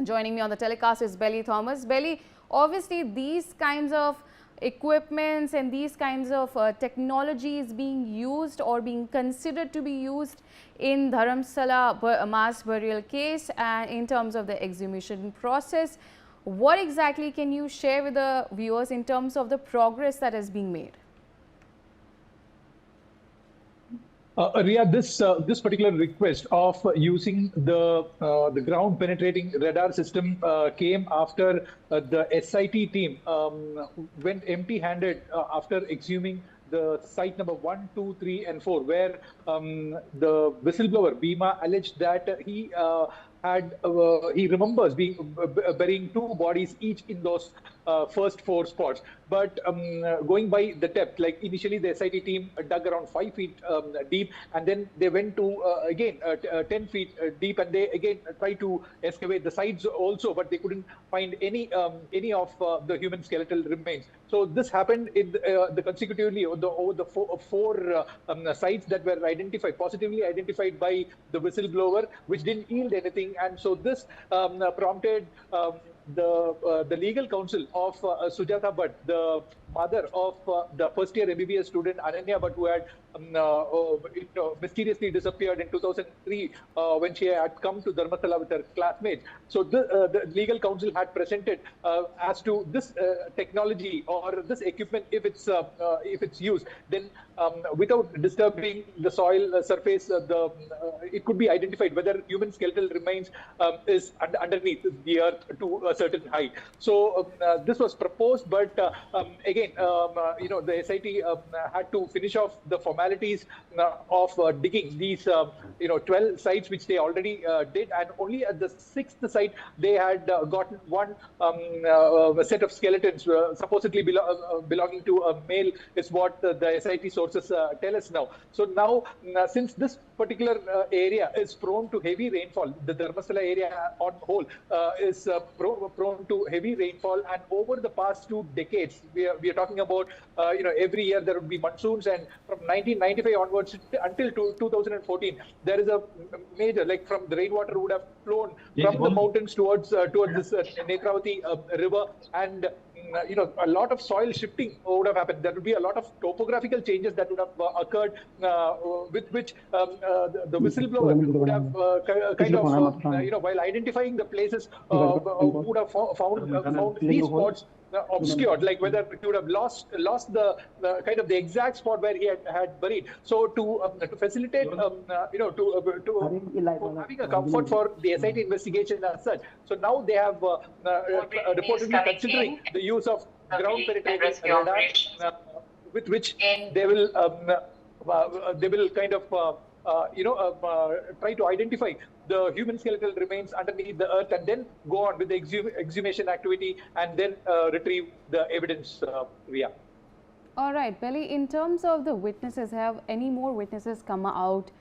Joining me on the telecast is Belly Thomas. Belly, obviously these kinds of equipments and these kinds of technologies being used or being considered to be used in Dharmasthala mass burial case and in terms of the exhumation process. What exactly can you share with the viewers in terms of the progress that is being made? Ria, this particular request of using the ground penetrating radar system came after the SIT team went empty-handed after exhuming the site number 1, 2, 3, and 4, where the whistleblower Bhima alleged that he remembers burying 2 bodies each in those first 4 spots. But going by the depth, like initially the SIT team dug around 5 feet deep, and then they went to again 10 feet deep, and they again tried to excavate the sides also, but they couldn't find any of the human skeletal remains. So this happened in the consecutively over the 4 sites that were identified, positively identified by the whistleblower, which didn't yield anything, and so this prompted the legal counsel of Sujata Bhatt, the mother of the first-year MBBS student Ananya Bhatt, who had mysteriously disappeared in 2003 when she had come to Dharmasthala with her classmates. So the legal counsel had presented as to this technology or this equipment, if it's used, then without disturbing the soil surface, it could be identified whether human skeletal remains is underneath the earth to a certain height. So this was proposed, but again, the SIT had to finish off the formalities of digging these 12 sites, which they already did, and only at the 6th site they had gotten one set of skeletons supposedly belonging to a male, is what the SIT sources tell us now. So now, since this particular area is prone to heavy rainfall, the Dharmasthala area on whole is prone to heavy rainfall, and over the past 2 decades, we are talking about every year there would be monsoons, and from 1995 onwards until 2014, there is a major, like from the rainwater would have flown from the mountains towards this Netravati river, and a lot of soil shifting would have happened. There would be a lot of topographical changes that would have occurred, with which the whistleblower would have while identifying the places, would have found these spots obscured, like whether he would have lost the kind of the exact spot where he had buried. So to facilitate having a comfort for the SIT investigation as such, so now they have reportedly considering the use of ground penetrating radar, with which they will kind of try to identify the human skeletal remains underneath the earth, and then go on with the exhumation activity, and then retrieve the evidence. All right, Belly, in terms of the witnesses, have any more witnesses come out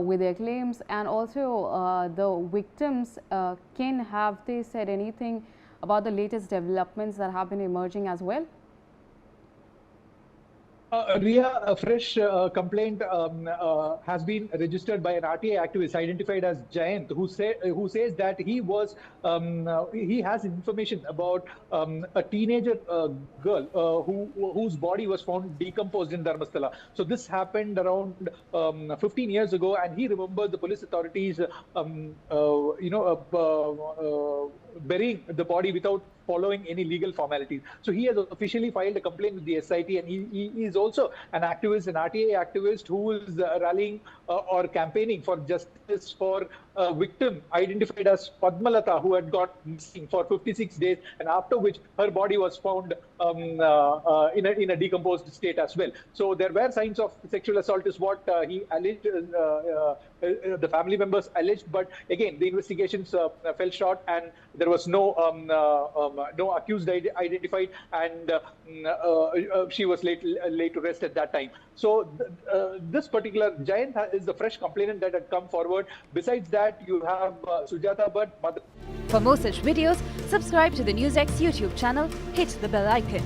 with their claims, and also the victims, have they said anything about the latest developments that have been emerging as well? Ria, a fresh complaint has been registered by an RTA activist identified as Jayant, who says that he has information about a teenager girl whose body was found decomposed in Dharmasthala. So this happened around 15 years ago, and he remembers the police authorities burying the body without following any legal formalities. So he has officially filed a complaint with the SIT, and he is also an activist, an RTA activist, who is rallying or campaigning for justice for a victim identified as Padmalata, who had got missing for 56 days, and after which her body was found in a decomposed state as well. So there were signs of sexual assault, is what he alleged, the family members alleged, but again the investigations fell short, and there was no accused identified, and she was laid to rest at that time. So this particular Jayant is the fresh complainant that had come forward. Besides that, you have Sujata Bhatt, mother. For more such videos, subscribe to the NewsX YouTube channel, hit the bell icon.